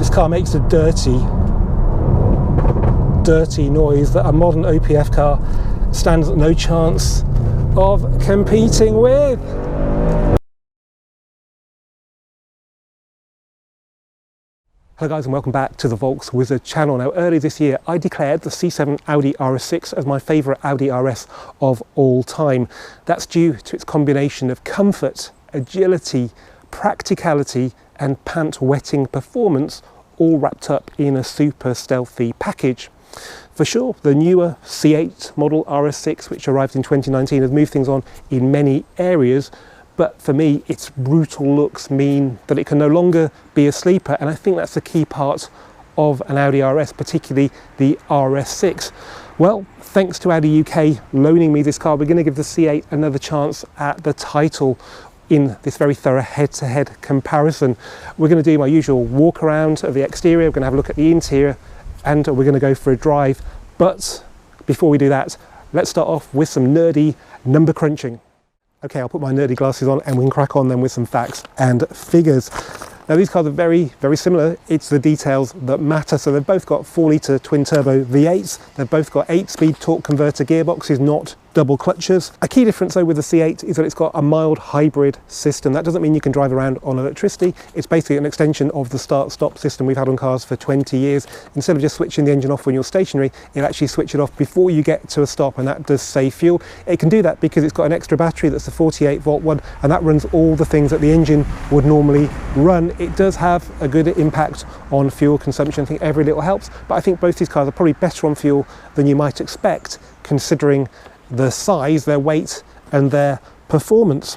This car makes a dirty noise that a modern OPF car stands no chance of competing with. Hello guys, and welcome back to the Volks Wizard channel. Now, earlier this year I declared the C7 Audi RS6 as my favourite Audi RS of all time. That's due to its combination of comfort, agility, practicality and pant wetting performance, all wrapped up in a super stealthy package. For sure, the newer C8 model RS6, which arrived in 2019, has moved things on in many areas. But for me, its brutal looks mean that it can no longer be a sleeper, and I think that's the key part of an Audi RS, particularly the RS6. Well, thanks to Audi UK loaning me this car, we're going to give the C8 another chance at the title in this very thorough head-to-head comparison. We're going to do my usual walk around of the exterior, we're going to have a look at the interior, and we're going to go for a drive. But before we do that, let's start off with some nerdy number crunching. Okay, I'll put my nerdy glasses on and we can crack on then with some facts and figures. Now, these cars are very, very similar. It's the details that matter. So they've both got 4-litre twin-turbo V8s. They've both got 8-speed torque converter gearboxes, not double clutches. A key difference though with the C8 is that it's got a mild hybrid system. That doesn't mean you can drive around on electricity. It's basically an extension of the start-stop system we've had on cars for 20 years. Instead of just switching the engine off when you're stationary, it'll actually switch it off before you get to a stop, and that does save fuel. It can do that because it's got an extra battery that's a 48-volt one, and that runs all the things that the engine would normally run. It does have a good impact on fuel consumption. I think every little helps, but I think both these cars are probably better on fuel than you might expect, considering the size, their weight and their performance.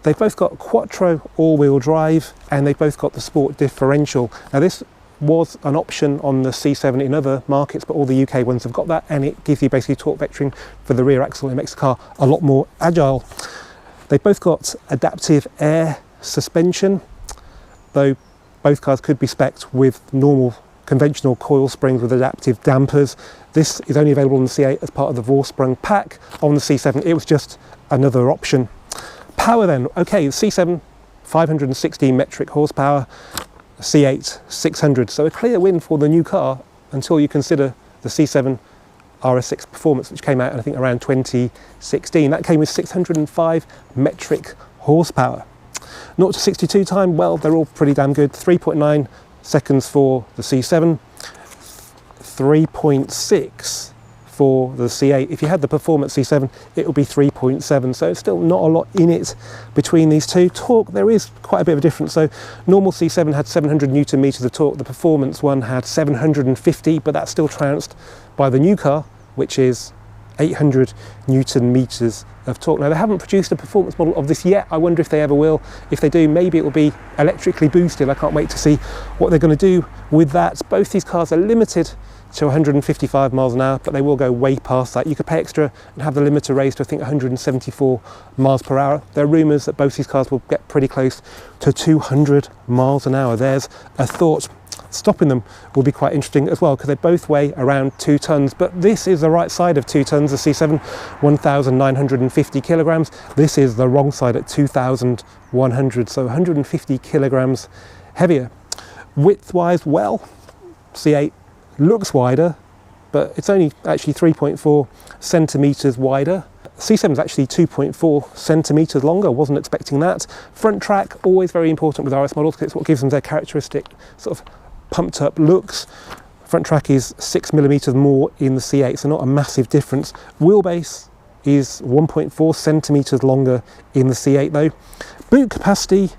They've both got quattro all-wheel drive and they've both got the sport differential. Now, this was an option on the C7 in other markets, but all the UK ones have got that, and it gives you basically torque vectoring for the rear axle. It makes the car a lot more agile. They've both got adaptive air suspension, though both cars could be spec'd with normal conventional coil springs with adaptive dampers. This is only available on the C8 as part of the Vorsprung pack. On the C7 it was just another option. Power then, okay, the C7 516 metric horsepower, C8 600, so a clear win for the new car until you consider the C7 RS6 Performance, which came out I think around 2016. That came with 605 metric horsepower. 0 to 62 time, well, they're all pretty damn good. 3.9 seconds for the C7, 3.6 for the C8. If you had the Performance C7, it would be 3.7, so it's still not a lot in it between these two. Torque, there is quite a bit of a difference. So normal C7 had 700 Newton meters of torque, the Performance one had 750, but that's still trounced by the new car, which is 800 Newton meters of torque. Now, they haven't produced a performance model of this yet. I wonder if they ever will. If they do, maybe it will be electrically boosted. I can't wait to see what they're going to do with that. Both these cars are limited to 155 miles an hour, but they will go way past that. You could pay extra and have the limiter raised to I think 174 miles per hour. There are rumours that both these cars will get pretty close to 200 miles an hour. There's a thought. Stopping them will be quite interesting as well, because they both weigh around 2 tons, but this is the right side of 2 tons. The C7, 1,950 kilograms. This is the wrong side at 2,100, so 150 kilograms heavier. Width-wise, well, C8 looks wider, but it's only actually 3.4 centimeters wider. C7 is actually 2.4 centimeters longer. Wasn't expecting that. Front track, always very important with RS models, because it's what gives them their characteristic sort of pumped up looks. Front track is 6 millimeters more in the C8, so not a massive difference. Wheelbase is 1.4 centimeters longer in the C8 though. Boot capacity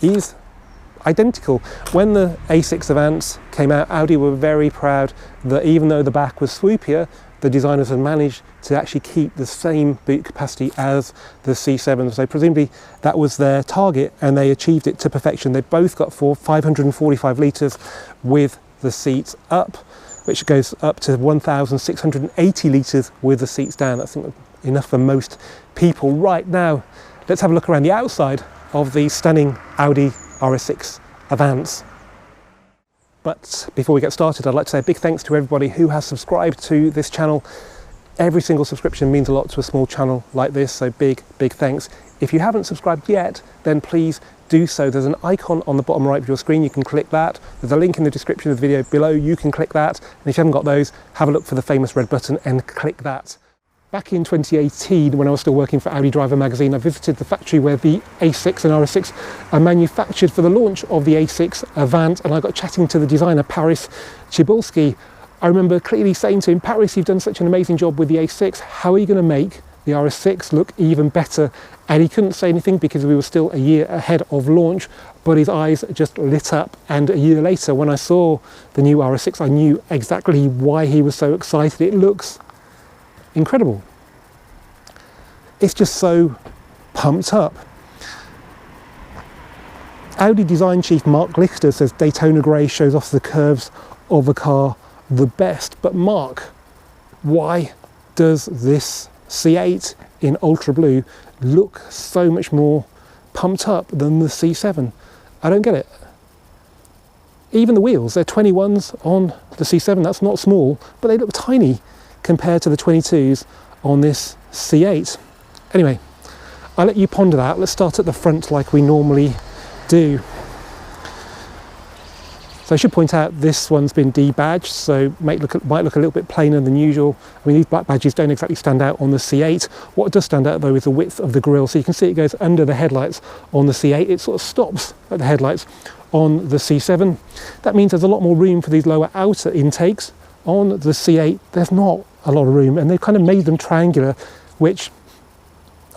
is identical. When the A6 Avant came out, Audi were very proud that even though the back was swoopier, the designers had managed to actually keep the same boot capacity as the C7. So presumably that was their target and they achieved it to perfection. They both got 545 litres with the seats up, which goes up to 1,680 litres with the seats down. That's enough for most people. Right now, let's have a look around the outside of the stunning Audi RS6 Avants. But before we get started, I'd like to say a big thanks to everybody who has subscribed to this channel. Every single subscription means a lot to a small channel like this, so big thanks. If you haven't subscribed yet, then please do so. There's an icon on the bottom right of your screen, you can click that. There's a link in the description of the video below, you can click that. And if you haven't got those, have a look for the famous red button and click that. Back in 2018, when I was still working for Audi Driver magazine, I visited the factory where the A6 and RS6 are manufactured for the launch of the A6 Avant, and I got chatting to the designer, Paris Cybulski. I remember clearly saying to him, Paris, you've done such an amazing job with the A6, how are you going to make the RS6 look even better? And he couldn't say anything because we were still a year ahead of launch, but his eyes just lit up. And a year later, when I saw the new RS6, I knew exactly why he was so excited. It looks incredible. It's just so pumped up. Audi design chief Mark Lichter says Daytona Grey shows off the curves of a car the best. But Mark, why does this C8 in ultra blue look so much more pumped up than the C7? I don't get it. Even the wheels, they're 21s on the C7, that's not small, but they look tiny compared to the 22s on this C8. Anyway, I'll let you ponder that. Let's start at the front like we normally do. So I should point out this one's been debadged, so might look a little bit plainer than usual. I mean, these black badges don't exactly stand out on the C8. What does stand out though is the width of the grille. So you can see it goes under the headlights on the C8. It sort of stops at the headlights on the C7. That means there's a lot more room for these lower outer intakes. On the C8, there's not a lot of room, and they've kind of made them triangular, which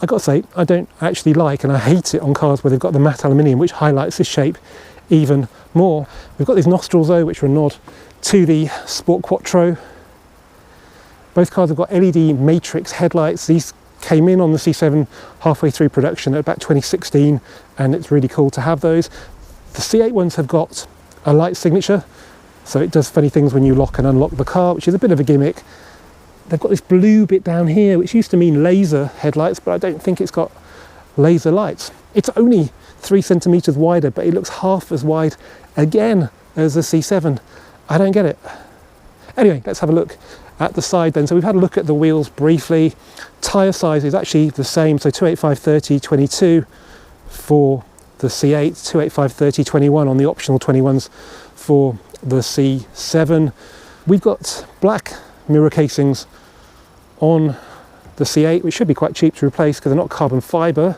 I got to say, I don't actually like, and I hate it on cars where they've got the matte aluminium, which highlights this shape even more. We've got these nostrils though, which are a nod to the Sport Quattro. Both cars have got LED matrix headlights. These came in on the C7 halfway through production at about 2016, and it's really cool to have those. The C8 ones have got a light signature, so it does funny things when you lock and unlock the car, which is a bit of a gimmick. They've got this blue bit down here, which used to mean laser headlights, but I don't think it's got laser lights. It's only 3 centimeters wider, but it looks half as wide again as the C7. I don't get it. Anyway, let's have a look at the side then. So we've had a look at the wheels briefly. Tyre size is actually the same, so 285/30/22 for the C8, 285/30/21 on the optional 21s for the C7. We've got black mirror casings on the C8, which should be quite cheap to replace because they're not carbon fibre,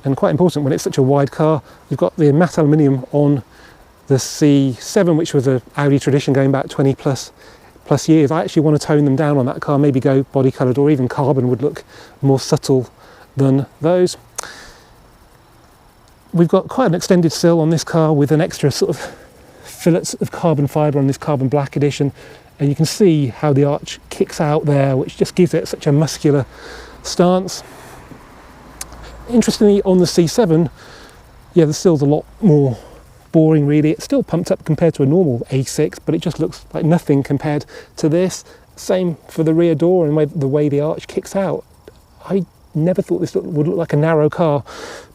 and quite important when it's such a wide car. We've got the matte aluminium on the C7, which was an Audi tradition going back 20 plus years. I actually want to tone them down on that car, maybe go body coloured, or even carbon would look more subtle than those. We've got quite an extended sill on this car with an extra sort of fillets of carbon fibre on this carbon black edition, and you can see how the arch kicks out there, which just gives it such a muscular stance. Interestingly, on the C7, yeah, the sill's a lot more boring really. It's still pumped up compared to a normal A6, but it just looks like nothing compared to this. Same for the rear door and the way the arch kicks out. I never thought this would look like a narrow car,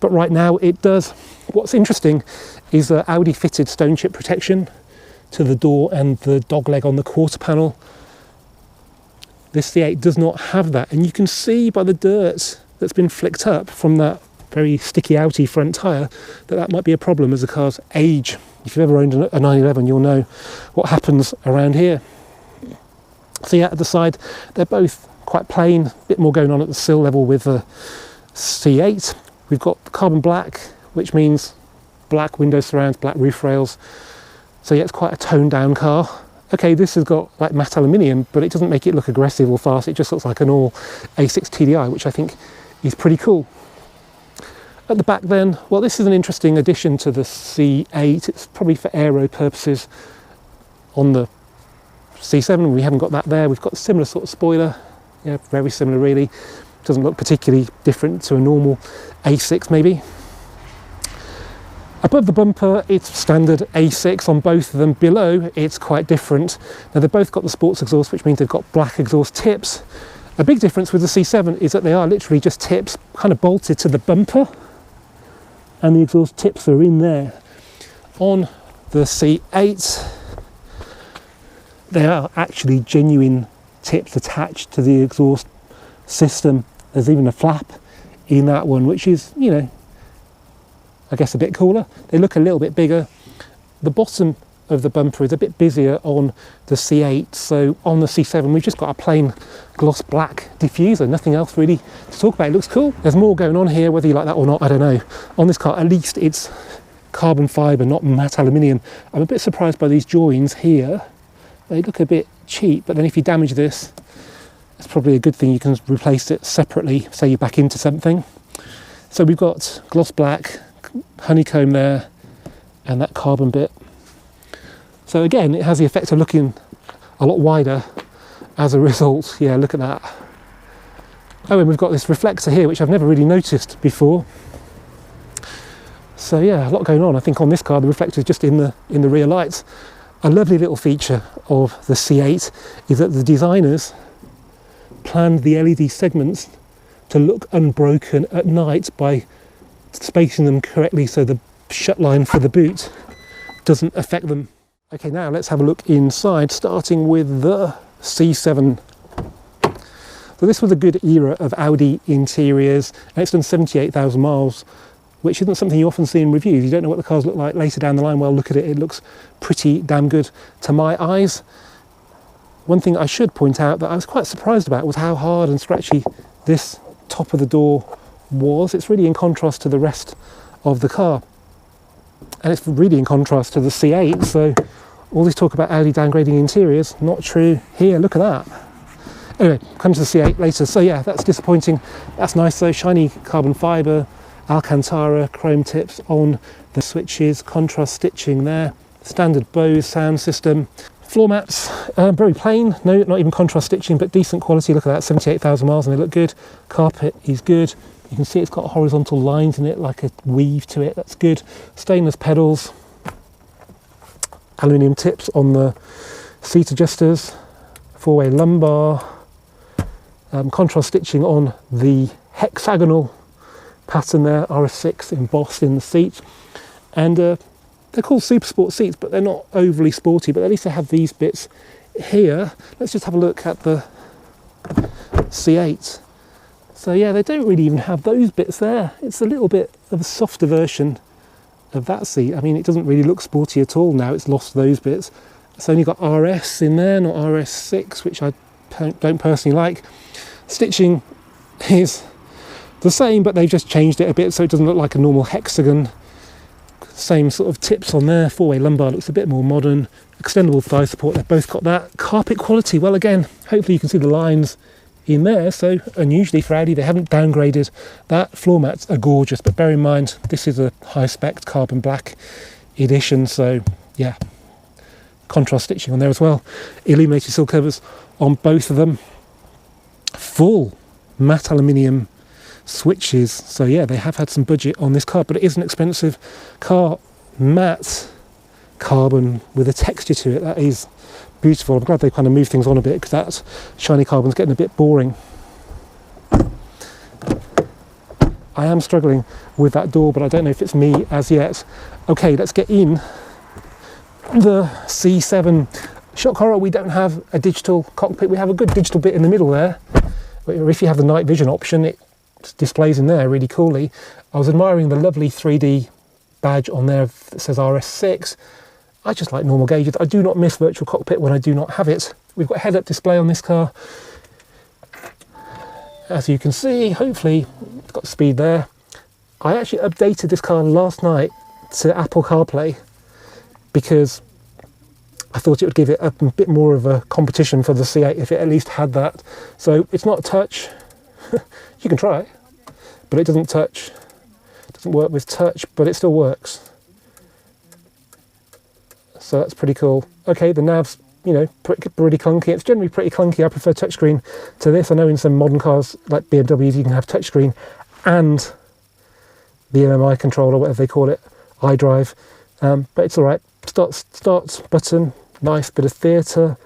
but right now it does. What's interesting is the Audi fitted stone chip protection to the door and the dogleg on the quarter panel. This C8 does not have that, and you can see by the dirt that's been flicked up from that very sticky outy front tyre that might be a problem as the cars age. If you've ever owned a 911, you'll know what happens around here. So yeah, at the side, they're both quite plain, a bit more going on at the sill level with the C8. We've got carbon black, which means black window surrounds, black roof rails. So yeah, it's quite a toned down car. Okay, this has got like matte aluminium, but it doesn't make it look aggressive or fast. It just looks like an all A6 TDI, which I think is pretty cool. At the back then, well, this is an interesting addition to the C8. It's probably for aero purposes. On the C7, we haven't got that there. We've got a similar sort of spoiler. Yeah, very similar really. Doesn't look particularly different to a normal A6 maybe. Above the bumper, it's standard A6 on both of them. Below, it's quite different. Now, they've both got the sports exhaust, which means they've got black exhaust tips. A big difference with the C7 is that they are literally just tips kind of bolted to the bumper, and the exhaust tips are in there. On the C8, they are actually genuine tips attached to the exhaust system. There's even a flap in that one, which is, you know, I guess a bit cooler. They look a little bit bigger. The bottom of the bumper is a bit busier on the C8, so on the C7 we've just got a plain gloss black diffuser, nothing else really to talk about. It looks cool. There's more going on here, whether you like that or not, I don't know. On this car, at least it's carbon fibre, not matte aluminium. I'm a bit surprised by these joins here. They look a bit cheap, but then if you damage this, it's probably a good thing you can replace it separately, say you're back into something. So we've got gloss black, honeycomb there, and that carbon bit. So again, it has the effect of looking a lot wider as a result. Yeah, look at that. Oh, and we've got this reflector here, which I've never really noticed before. So yeah, a lot going on. I think on this car, the reflector is just in the rear lights. A lovely little feature of the C8 is that the designers planned the LED segments to look unbroken at night by spacing them correctly so the shut line for the boot doesn't affect them. Okay, now let's have a look inside, starting with the C7. So this was a good era of Audi interiors, and it's done 78,000 miles, which isn't something you often see in reviews. You don't know what the cars look like later down the line. Well, look at it, it looks pretty damn good to my eyes. One thing I should point out that I was quite surprised about was how hard and scratchy this top of the door was. It's really in contrast to the rest of the car. And it's really in contrast to the C8, so all this talk about Audi downgrading interiors, not true here. Look at that. Anyway, come to the C8 later. So yeah, that's disappointing. That's nice though, shiny carbon fibre, Alcantara, chrome tips on the switches, contrast stitching there, standard Bose sound system. Floor mats, very plain, no, not even contrast stitching, but decent quality. Look at that, 78,000 miles and they look good. Carpet is good. You can see it's got horizontal lines in it, like a weave to it, that's good. Stainless pedals, aluminium tips on the seat adjusters, four-way lumbar, contrast stitching on the hexagonal pattern there, RS6 embossed in the seat. And they're called Super Sport seats, but they're not overly sporty, but at least they have these bits here. Let's just have a look at the C8. So yeah, they don't really even have those bits there. It's a little bit of a softer version of that seat. I mean, it doesn't really look sporty at all now. It's lost those bits. It's only got RS in there, not RS6, which I don't personally like. Stitching is the same, but they've just changed it a bit so it doesn't look like a normal hexagon. Same sort of tips on there. Four-way lumbar looks a bit more modern. Extendable thigh support, they've both got that. Carpet quality, well again, hopefully you can see the lines in there, so unusually for Audi they haven't downgraded that. Floor mats are gorgeous, but bear in mind this is a high spec carbon black edition, so yeah, contrast stitching on there as well. Illuminated sill covers on both of them. Full matte aluminium switches, so yeah, they have had some budget on this car, but it is an expensive car. Matte carbon with a texture to it, that is beautiful. I'm glad they kind of moved things on a bit because that shiny carbon's getting a bit boring. I am struggling with that door, but I don't know if it's me as yet. Okay, let's get in the C7. Shock horror, we don't have a digital cockpit. We have a good digital bit in the middle there. Or if you have the night vision option, it displays in there really coolly. I was admiring the lovely 3D badge on there that says RS6. I just like normal gauges. I do not miss virtual cockpit when I do not have it. We've got a head-up display on this car. As you can see, hopefully it's got speed there. I actually updated this car last night to Apple CarPlay because I thought it would give it a bit more of a competition for the C8 if it at least had that. So it's not touch. You can try it, but it doesn't touch. It doesn't work with touch, but it still works. So that's pretty cool. Okay, the nav's, you know, pretty clunky. It's generally pretty clunky. I prefer touchscreen to this. I know in some modern cars like BMWs you can have touchscreen and the MMI control or whatever they call it, iDrive, but it's all right. Start button, nice bit of theatre.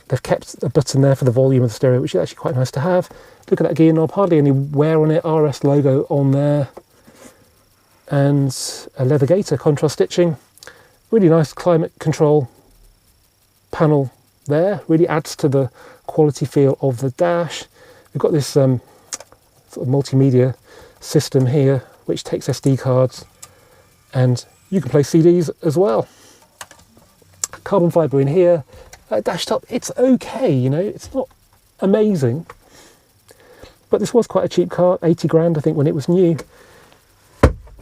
They've kept a button there for the volume of the stereo, which is actually quite nice to have. Look at that gear knob, hardly any wear on it, RS logo on there, and a leather gaiter, contrast stitching. Really nice climate control panel there, really adds to the quality feel of the dash. We've got this sort of multimedia system here, which takes SD cards, and you can play CDs as well. Carbon fibre in here. Dash top, it's okay, you know, it's not amazing, but this was quite a cheap car, 80 grand I think when it was new.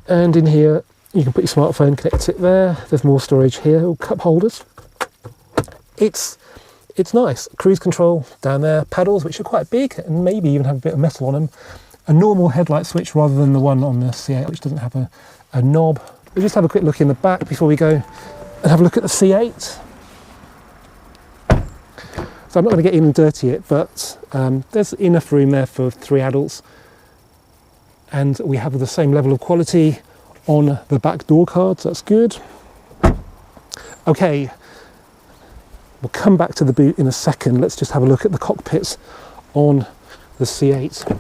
And in here you can put your smartphone, connect it there. There's more storage here, all cup holders. It's nice. Cruise control down there, paddles which are quite big and maybe even have a bit of metal on them. A normal headlight switch rather than the one on the C8 which doesn't have a knob. We'll just have a quick look in the back before we go and have a look at the C8. So I'm not going to get in and dirty it, but there's enough room there for 3 adults. And we have the same level of quality on the back door cards, that's good. Okay, we'll come back to the boot in a second. Let's just have a look at the cockpits on the C8.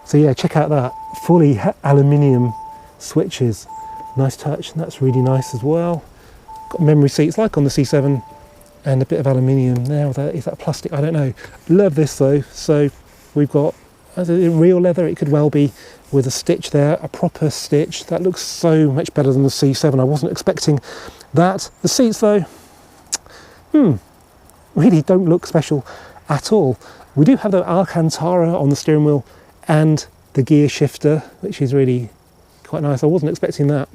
So yeah, check out that, fully aluminium switches. Nice touch, and that's really nice as well. Got memory seats like on the C7, and a bit of aluminium there. Is that plastic? I don't know. Love this though. So we've got real leather. It could well be with a stitch there, a proper stitch. That looks so much better than the C7. I wasn't expecting that. The seats though, really don't look special at all. We do have the Alcantara on the steering wheel and the gear shifter, which is really quite nice. I wasn't expecting that.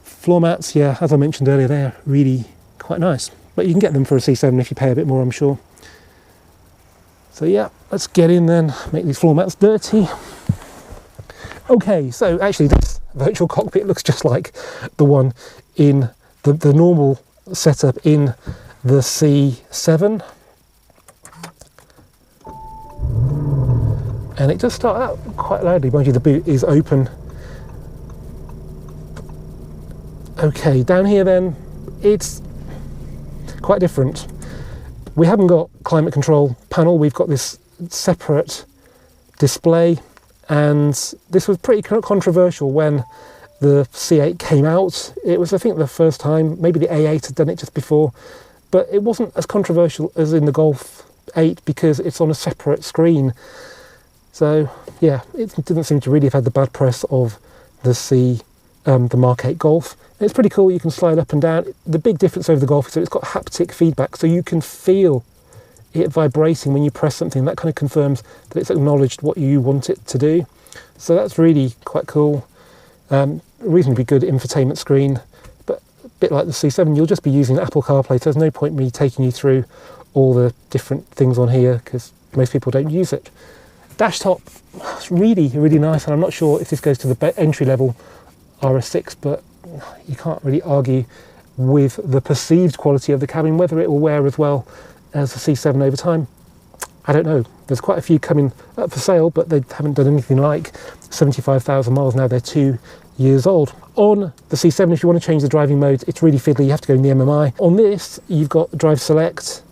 Floor mats, yeah, as I mentioned earlier, they're really quite nice. But you can get them for a C7 if you pay a bit more, I'm sure. So yeah, let's get in then, make these floor mats dirty. Okay, so actually this virtual cockpit looks just like the one in the normal setup in the C7. And it does start out quite loudly. Mind you, the boot is open. Okay, down here then, it's quite different. We haven't got climate control panel, we've got this separate display, and this was pretty controversial when the C8 came out. It was, I think, the first time, maybe the A8 had done it just before, but it wasn't as controversial as in the Golf 8 because it's on a separate screen. So yeah, it didn't seem to really have had the bad press of the Mark 8 Golf. And it's pretty cool, you can slide up and down. The big difference over the Golf is that it's got haptic feedback, so you can feel it vibrating when you press something. That kind of confirms that it's acknowledged what you want it to do. So that's really quite cool. Reasonably good infotainment screen, but a bit like the C7, you'll just be using Apple CarPlay, so there's no point me taking you through all the different things on here because most people don't use it. Dash top, it's really, really nice, and I'm not sure if this goes to the entry level RS6, but you can't really argue with the perceived quality of the cabin. Whether it will wear as well as the C7 over time, I don't know. There's quite a few coming up for sale, but they haven't done anything like 75,000 miles now. They're 2 years old. On the C7, if you want to change the driving modes, it's really fiddly. You have to go in the MMI. On this, you've got Drive Select,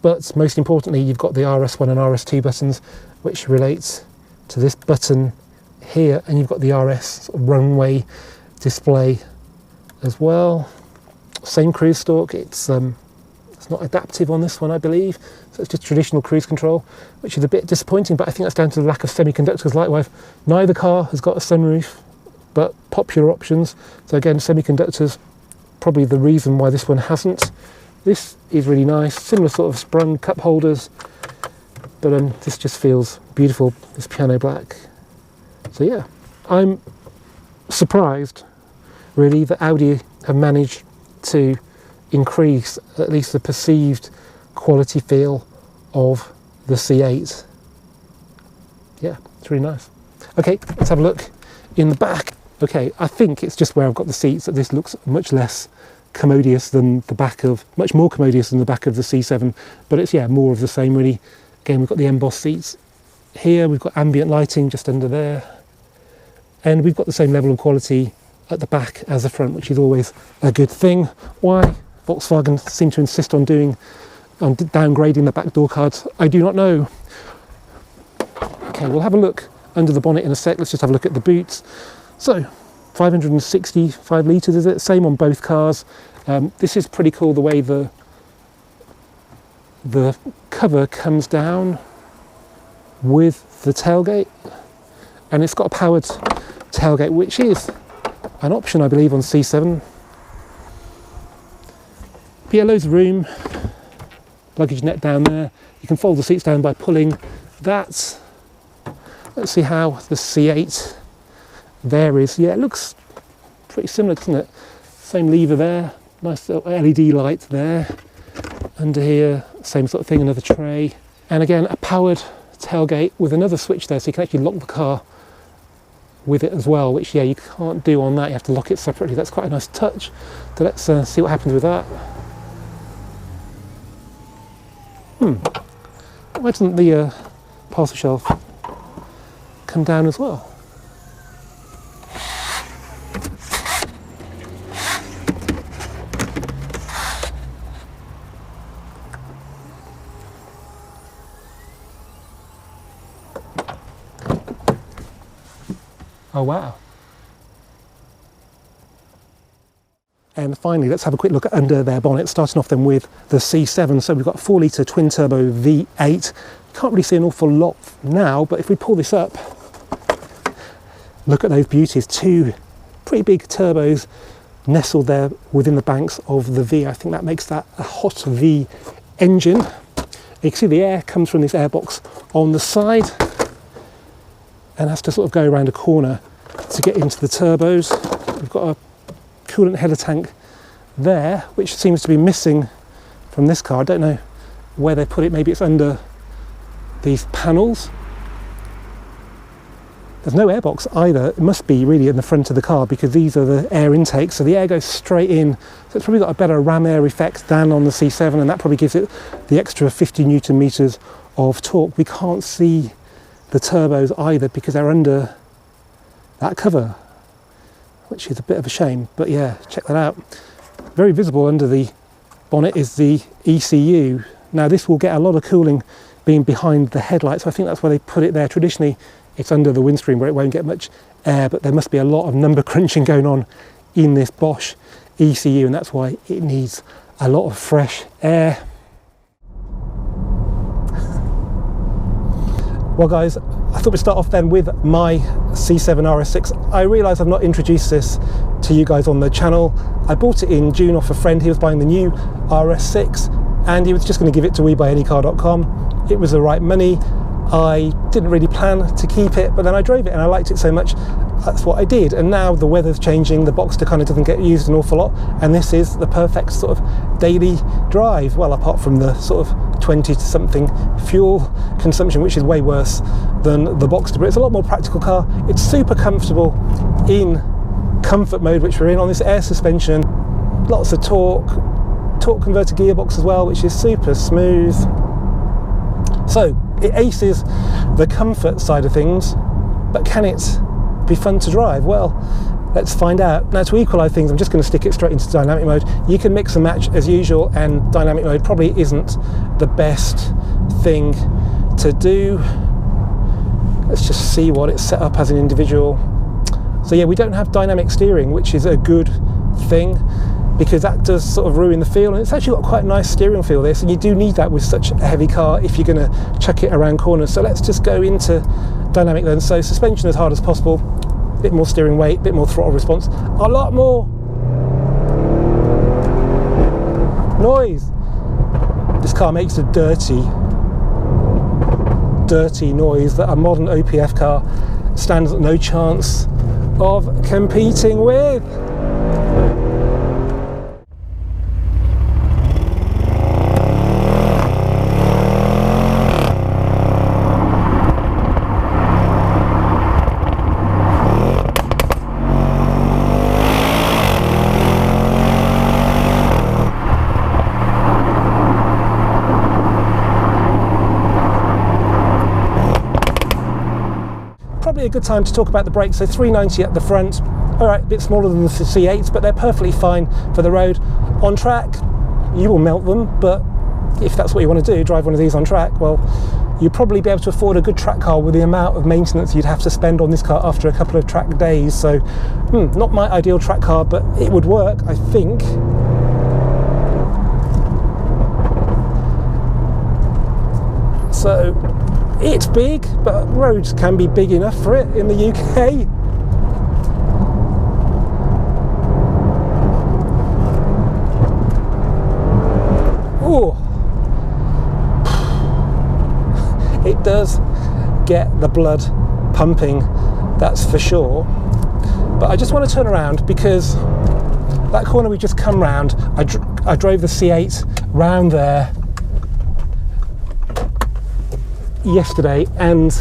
but most importantly, you've got the RS1 and RS2 buttons, which relates to this button here, and you've got the RS runway display as well. Same cruise stalk. It's not adaptive on this one, I believe, so it's just traditional cruise control, which is a bit disappointing, but I think that's down to the lack of semiconductors. Likewise, neither car has got a sunroof, but popular options. So again, semiconductors, probably the reason why this one hasn't. This is really nice, similar sort of sprung cup holders, but this just feels beautiful, this piano black. So yeah, I'm surprised really that Audi have managed to increase at least the perceived quality feel of the C8. Yeah, it's really nice. Okay, let's have a look in the back. Okay, I think it's just where I've got the seats that this looks much less commodious than the back of, much more commodious than the back of the C7, but it's, yeah, more of the same really. Again, we've got the embossed seats here, we've got ambient lighting just under there, and we've got the same level of quality at the back as the front, which is always a good thing. Why Volkswagen seem to insist on downgrading the back door cards, I do not know. Okay, we'll have a look under the bonnet in a sec. Let's just have a look at the boots. So 565 litres, is it? Same on both cars. This is pretty cool, the way the cover comes down. with the tailgate, and it's got a powered tailgate, which is an option I believe on C7. But yeah, loads of room, luggage net down there. You can fold the seats down by pulling that. Let's see how the C8 there is. Yeah, it looks pretty similar, doesn't it? Same lever there, nice little LED light there. Under here, same sort of thing, another tray. And again, a powered tailgate with another switch there, so you can actually lock the car with it as well, which, yeah, you can't do on that. You have to lock it separately. That's quite a nice touch. So let's see what happens with that. Why doesn't the parcel shelf come down as well? Oh wow. And finally, let's have a quick look at under their bonnet, starting off then with the C7. So we've got a 4-litre twin-turbo V8. Can't really see an awful lot now, but if we pull this up, look at those beauties. Two pretty big turbos nestled there within the banks of the V. I think that makes that a hot V engine. You can see the air comes from this airbox on the side and has to sort of go around a corner to get into the turbos. We've got a coolant header tank there, which seems to be missing from this car. I don't know where they put it. Maybe it's under these panels. There's no airbox either. It must be really in the front of the car, because these are the air intakes, so the air goes straight in. So it's probably got a better ram air effect than on the C7, and that probably gives it the extra 50 Newton meters of torque. We can't see the turbos either because they're under that cover, which is a bit of a shame. But yeah, check that out. Very visible under the bonnet is the ECU. Now this will get a lot of cooling being behind the headlights, so I think that's why they put it there. Traditionally it's under the windscreen where it won't get much air, but there must be a lot of number crunching going on in this Bosch ECU, and that's why it needs a lot of fresh air. Well guys, I thought we'd start off then with my C7 RS6. I realise I've not introduced this to you guys on the channel. I bought it in June off a friend. He was buying the new RS6 and he was just going to give it to WeBuyAnyCar.com. It was the right money. I didn't really plan to keep it, but then I drove it and I liked it so much, that's what I did. And now the weather's changing, the Boxster kind of doesn't get used an awful lot, and this is the perfect sort of daily drive. Well, apart from the sort of 20 to something fuel consumption, which is way worse than the Boxster, but it's a lot more practical car. It's super comfortable in comfort mode, which we're in on this air suspension. Lots of torque converter gearbox as well, which is super smooth. So it aces the comfort side of things, but can it be fun to drive? Well, let's find out. Now, to equalise things, I'm just going to stick it straight into dynamic mode. You can mix and match as usual, and dynamic mode probably isn't the best thing to do. Let's just see what it's set up as an individual. So yeah, we don't have dynamic steering, which is a good thing, because that does sort of ruin the feel, and it's actually got quite a nice steering feel this, and you do need that with such a heavy car if you're going to chuck it around corners. So let's just go into dynamic then. So suspension as hard as possible, a bit more steering weight, a bit more throttle response, a lot more noise. This car makes a dirty noise that a modern OPF car stands no chance of competing with. Probably a good time to talk about the brakes. So 390 at the front, all right, a bit smaller than the C8s, but they're perfectly fine for the road. On track, you will melt them, but if that's what you want to do, drive one of these on track, well, you'll probably be able to afford a good track car with the amount of maintenance you'd have to spend on this car after a couple of track days. So, not my ideal track car, but it would work, I think. So, It's big, but roads can be big enough for it in the UK. Oh, it does get the blood pumping, that's for sure. But I just want to turn around because that corner we just come round, I drove the C8 round there yesterday, and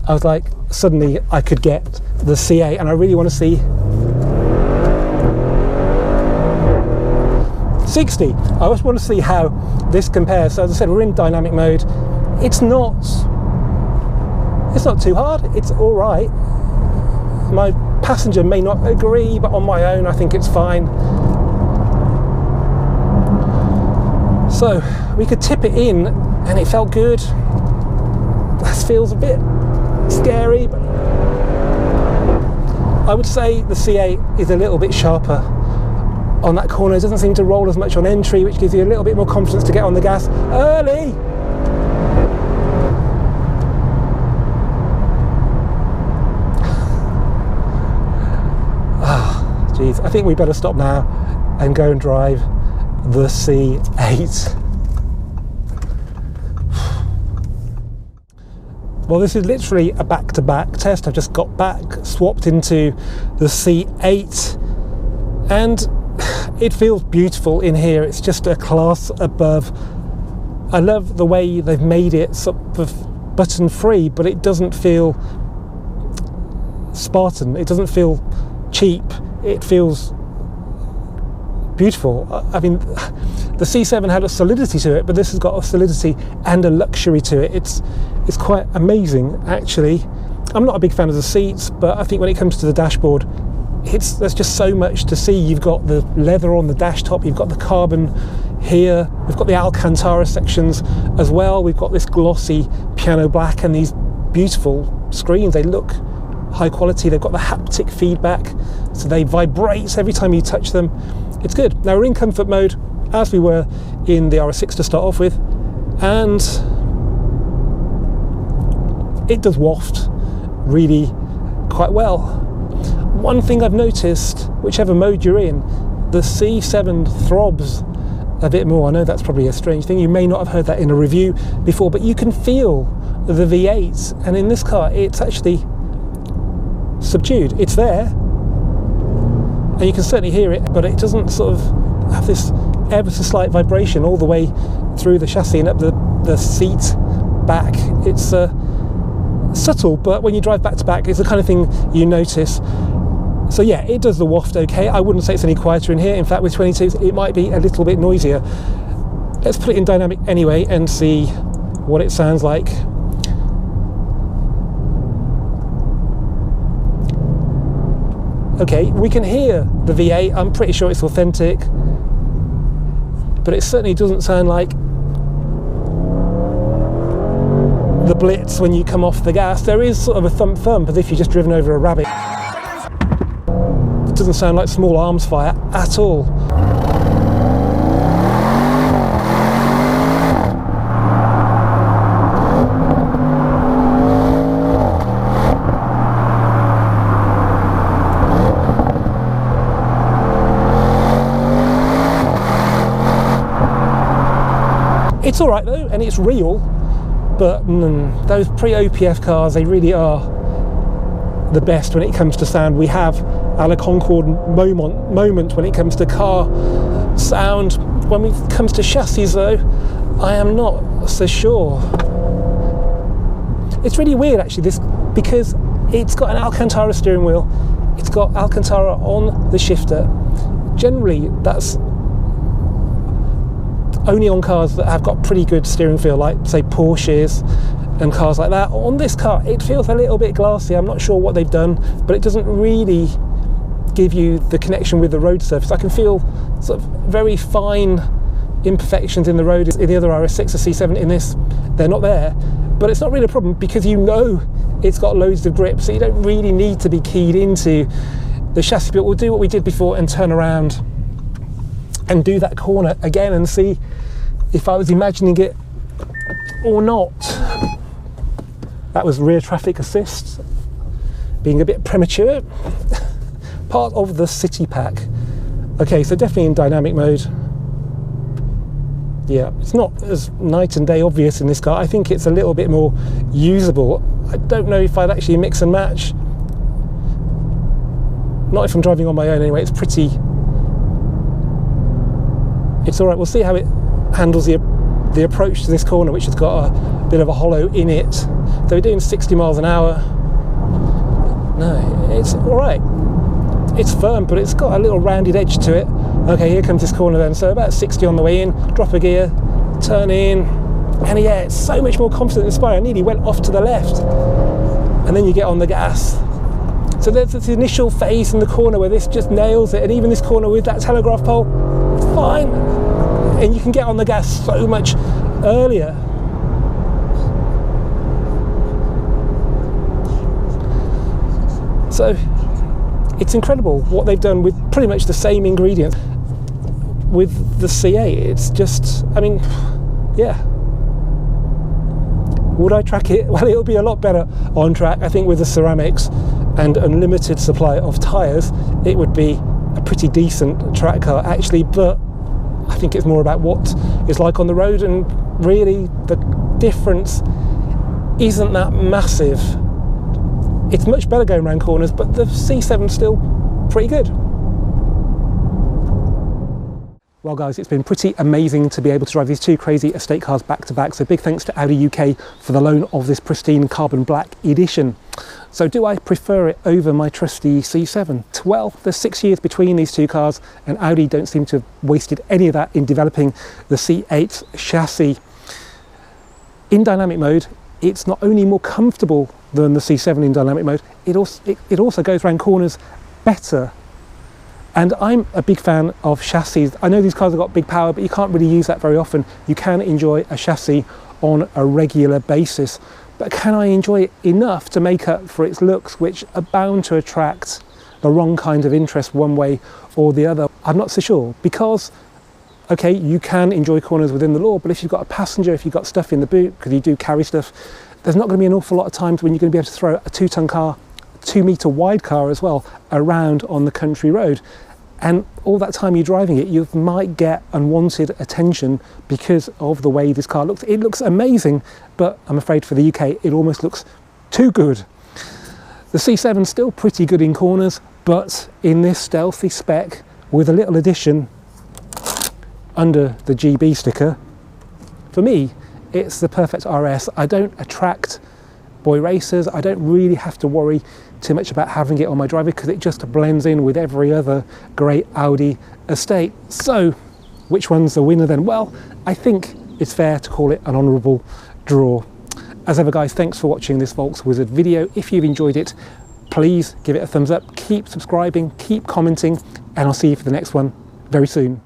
I was like, suddenly I could get the C8, and I really want to see 60. I just want to see how this compares. So as I said, we're in dynamic mode. It's not too hard, it's all right. My passenger may not agree, but on my own I think it's fine. So we could tip it in and it felt good. This feels a bit scary, but I would say the C8 is a little bit sharper on that corner. It doesn't seem to roll as much on entry, which gives you a little bit more confidence to get on the gas early. Geez, I think we better stop now and go and drive the C8. Well, this is literally a back-to-back test. I've just got back, swapped into the C8, and it feels beautiful in here. It's just a class above. I love the way they've made it sort of button free, but it doesn't feel Spartan. It doesn't feel cheap. It feels beautiful. I mean, the C7 had a solidity to it, but this has got a solidity and a luxury to it. It's quite amazing, actually. I'm not a big fan of the seats, but I think when it comes to the dashboard, there's just so much to see. You've got the leather on the dash top, you've got the carbon here, we've got the Alcantara sections as well, we've got this glossy piano black and these beautiful screens. They look high quality. They've got the haptic feedback, so they vibrate every time you touch them. It's good. Now we're in comfort mode, as we were in the RS6 to start off with, and it does waft really quite well. One thing I've noticed, whichever mode you're in, the C7 throbs a bit more. I know that's probably a strange thing. You may not have heard that in a review before, but you can feel the V8, and in this car it's actually subdued. It's there, and you can certainly hear it, but it doesn't sort of have this ever so slight vibration all the way through the chassis and up the seat back. It's subtle, but when you drive back to back, it's the kind of thing you notice. So yeah, it does the waft okay. I wouldn't say it's any quieter in here. In fact, with 22s, it might be a little bit noisier. Let's put it in dynamic anyway and see what it sounds like. Okay, we can hear the V8. I'm pretty sure it's authentic, but it certainly doesn't sound like the blitz when you come off the gas. There is sort of a thump as if you've just driven over a rabbit. It doesn't sound like small arms fire at all. It's all right though, and it's real, but those pre-OPF cars, they really are the best when it comes to sound. We have a La Concorde moment when it comes to car sound. When it comes to chassis though, I am not so sure. It's really weird actually, this, because it's got an Alcantara steering wheel, it's got Alcantara on the shifter. Generally that's only on cars that have got pretty good steering feel, like say Porsches and cars like that. On this car it feels a little bit glassy. I'm not sure what they've done, but it doesn't really give you the connection with the road surface. I can feel sort of very fine imperfections in the road. In the other RS6 or C7, in this they're not there, but it's not really a problem because you know it's got loads of grip, so you don't really need to be keyed into the chassis. But we'll do what we did before and turn around and do that corner again and see if I was imagining it or not. That was rear traffic assist, being a bit premature. Part of the city pack. Okay, so definitely in dynamic mode. Yeah, it's not as night and day obvious in this car. I think it's a little bit more usable. I don't know if I'd actually mix and match. Not if I'm driving on my own anyway. It's pretty... It's all right. We'll see how it handles the approach to this corner, which has got a bit of a hollow in it. So we're doing 60 miles an hour. No, it's all right. It's firm, but it's got a little rounded edge to it. Okay, here comes this corner then. So about 60 on the way in, drop a gear, turn in, and yeah, it's so much more confident and inspiring. I nearly went off to the left. And then you get on the gas. So there's this initial phase in the corner where this just nails it, and even this corner with that telegraph pole, it's fine. And you can get on the gas so much earlier. So it's incredible what they've done with pretty much the same ingredients with the C8. It's just, I mean, yeah. Would I track it? Well, it'll be a lot better on track. I think with the ceramics and unlimited supply of tyres, it would be a pretty decent track car actually, but I think it's more about what it's like on the road, and really the difference isn't that massive. It's much better going around corners, but the C7's still pretty good. Well guys, it's been pretty amazing to be able to drive these two crazy estate cars back to back, so big thanks to Audi UK for the loan of this pristine carbon black edition. So do I prefer it over my trusty C7? Well, there's 6 years between these two cars, and Audi don't seem to have wasted any of that in developing the C8 chassis. In dynamic mode, it's not only more comfortable than the C7 in dynamic mode, it also goes around corners better. And I'm a big fan of chassis. I know these cars have got big power, but you can't really use that very often. You can enjoy a chassis on a regular basis, but can I enjoy it enough to make up for its looks, which are bound to attract the wrong kind of interest one way or the other? I'm not so sure, because okay, you can enjoy corners within the law, but if you've got a passenger, if you've got stuff in the boot, because you do carry stuff, there's not going to be an awful lot of times when you're going to be able to throw a 2-ton car, 2-metre wide car as well, around on the country road. And all that time you're driving it, you might get unwanted attention because of the way this car looks. It looks amazing, but I'm afraid for the UK, it almost looks too good. The C7's still pretty good in corners, but in this stealthy spec, with a little addition under the GB sticker, for me, it's the perfect RS. I don't attract boy racers. I don't really have to worry too much about having it on my driver because it just blends in with every other great Audi estate. So which one's the winner then? Well, I think it's fair to call it an honourable draw. As ever guys, thanks for watching this Volks Wizard video. If you've enjoyed it, please give it a thumbs up, keep subscribing, keep commenting, and I'll see you for the next one very soon.